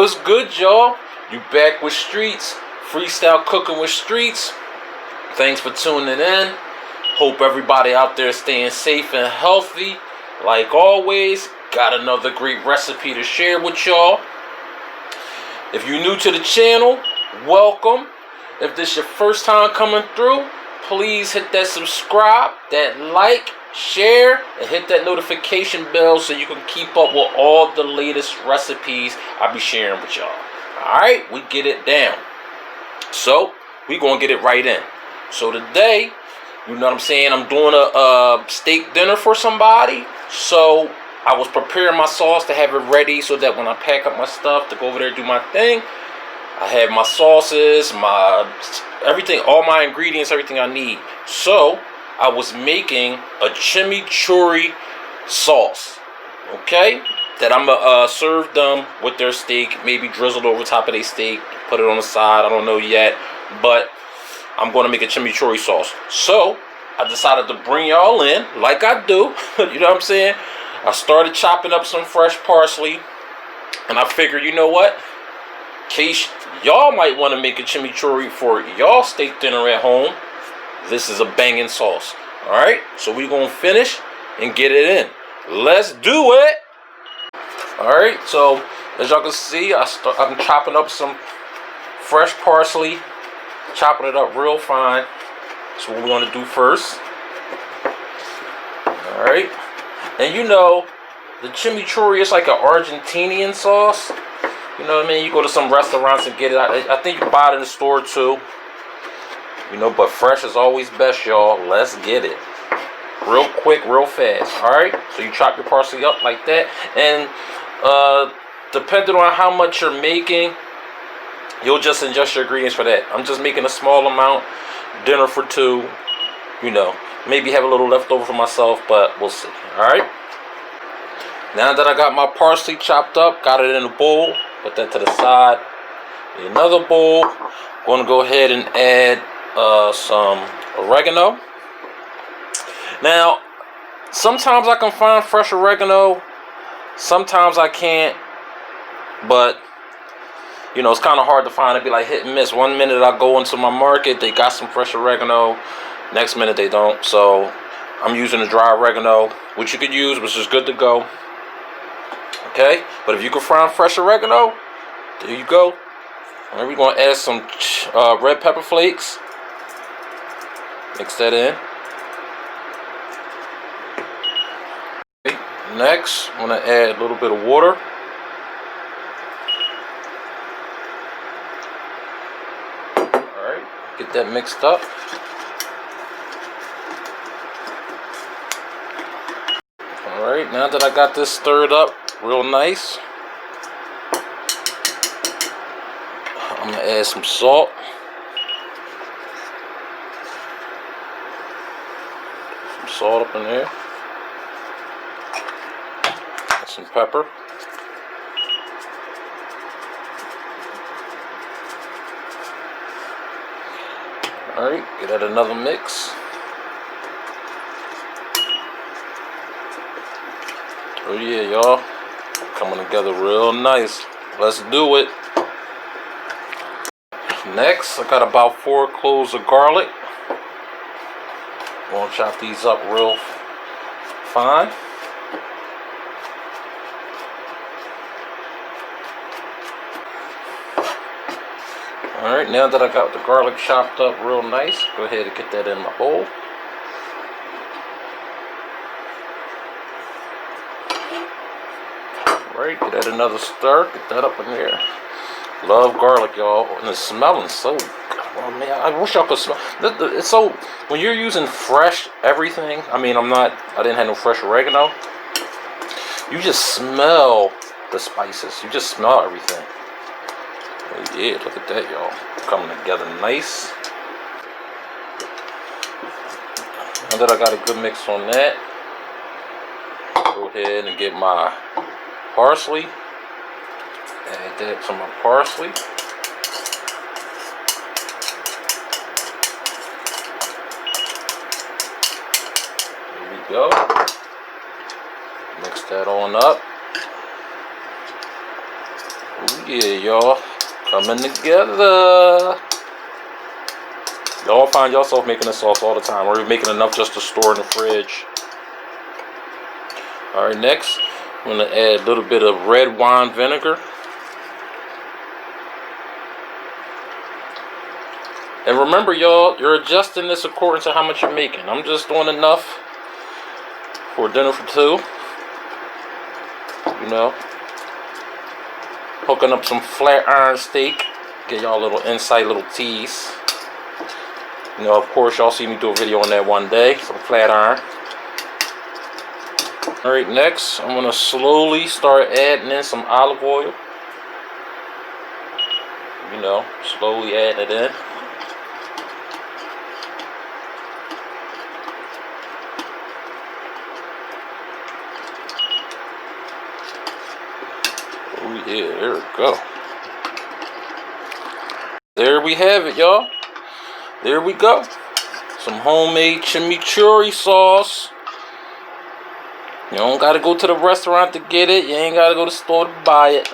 What's good, y'all? You back with Streets, freestyle cooking with Streets. Thanks for tuning in. Hope everybody out there is staying safe and healthy. Like always, got another great recipe to share with y'all. If you're new to the channel, welcome. If this is your first time coming through, please hit that subscribe, that like, share, and hit that notification bell so you can keep up with all the latest recipes I be sharing with y'all. Alright, we get it down. So, we gonna get it right in. So today, you know what I'm saying, I'm doing a steak dinner for somebody. So, I was preparing my sauce to have it ready so that when I pack up my stuff to go over there and do my thing, I have my sauces, my everything, all my ingredients, everything I need. So, I was making a chimichurri sauce, okay? That I'm gonna serve them with their steak, maybe drizzled over top of their steak, put it on the side, I don't know yet. But I'm gonna make a chimichurri sauce. So, I decided to bring y'all in, like I do, you know what I'm saying? I started chopping up some fresh parsley, and I figured, you know what? In case y'all might want to make a chimichurri for y'all steak dinner at home, this is a banging sauce. Alright, so we're going to finish and get it in. Let's do it! Alright, so as y'all can see, I'm chopping up some fresh parsley, chopping it up real fine. That's what we're going to do first. Alright, and you know, the chimichurri is like an Argentinian sauce. You know what I mean? You go to some restaurants and get it. I think you can buy it in the store too. You know, but fresh is always best, y'all. Let's get it. Real quick, real fast. Alright? So you chop your parsley up like that. And depending on how much you're making, you'll just adjust your ingredients for that. I'm just making a small amount. Dinner for two. You know, maybe have a little left over for myself, but we'll see. Alright? Now that I got my parsley chopped up, got it in a bowl. Put that to the side. In another bowl, going to go ahead and add some oregano. Now, sometimes I can find fresh oregano, sometimes I can't, but you know, it's kind of hard to find. It'd be like hit and miss. One minute I go into my market, they got some fresh oregano, next minute they don't. So I'm using the dry oregano, which you could use, which is good to go. Okay, but if you can find fresh oregano, there you go. And then we're going to add some red pepper flakes. Mix that in. Okay. Next, I'm going to add a little bit of water. Alright, get that mixed up. Alright, now that I got this stirred up real nice, I'm going to add some salt. Some salt up in there. And some pepper. Alright, get that another mix. Oh yeah, y'all. Coming together real nice. Let's do it. Next, I got about 4 cloves of garlic. Gonna chop these up real fine. Alright, now that I got the garlic chopped up real nice, go ahead and get that in my bowl. Alright, get that another stir, get that up in there. Love garlic, y'all, and it's smelling so good. Oh man, I wish y'all could smell. It's so, when you're using fresh everything, I mean, I didn't have no fresh oregano. You just smell the spices. You just smell everything. Oh yeah, look at that, y'all. Coming together nice. Now that I got a good mix on that, go ahead and get my parsley. Add that to my parsley. There we go. Mix that on up. Ooh Yeah, y'all. Coming together. Y'all find yourself making this sauce all the time, or you're making enough just to store in the fridge. Alright, next, I'm going to add a little bit of red wine vinegar. And remember, y'all, you're adjusting this according to how much you're making. I'm just doing enough for dinner for two. You know, hooking up some flat iron steak. Get y'all a little insight, little tease. You know, of course, y'all see me do a video on that one day. Some flat iron. Alright, next, I'm going to slowly start adding in some olive oil. You know, slowly adding it in. Oh yeah, there we go. There we have it, y'all. There we go. Some homemade chimichurri sauce. You don't gotta go to the restaurant to get it. You ain't gotta go to the store to buy it.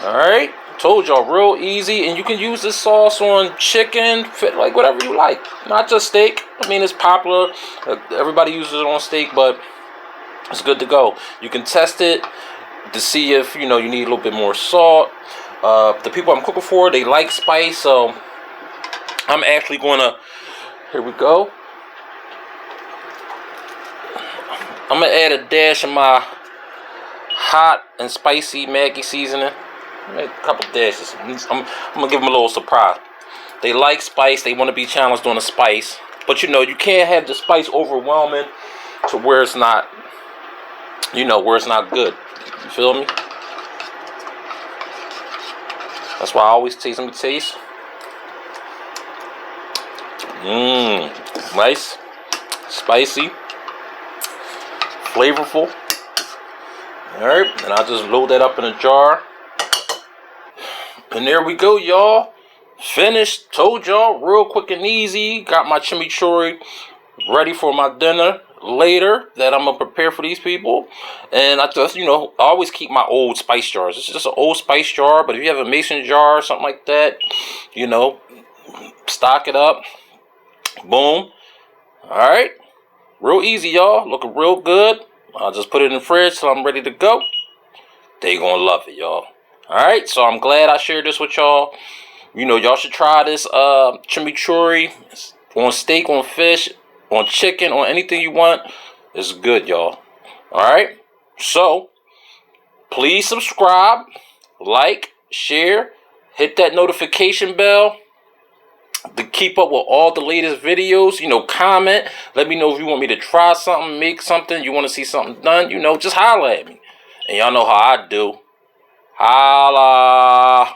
Alright, told y'all, real easy. And you can use this sauce on chicken, like whatever you like. Not just steak. I mean, it's popular. Everybody uses it on steak, but it's good to go. You can test it to see if, you know, you need a little bit more salt. The people I'm cooking for, they like spice, so I'm actually gonna, here we go. I'm gonna add a dash of my hot and spicy Maggi seasoning. Make a couple dashes. I'm gonna give them a little surprise. They like spice. They want to be challenged on the spice, but you know, you can't have the spice overwhelming to where it's not, you know, where it's not good. You feel me? That's why I always taste. Let me taste. Nice, spicy, flavorful. Alright, and I'll just load that up in a jar. And there we go, y'all. Finished. Told y'all, real quick and easy. Got my chimichurri ready for my dinner later that I'm gonna prepare for these people. And I just, you know, I always keep my old spice jars. It's just an old spice jar, but if you have a mason jar or something like that, you know, stock it up. Boom. Alright. Real easy, y'all. Looking real good. I'll just put it in the fridge till I'm ready to go. They gonna love it, y'all. Alright, so I'm glad I shared this with y'all. You know, y'all should try this chimichurri on steak, on fish, on chicken, on anything you want. It's good, y'all. Alright, so please subscribe, like, share, hit that notification bell to keep up with all the latest videos. You know, comment. Let me know if you want me to try something, make something, you want to see something done. You know, just holler at me. And y'all know how I do. Holla.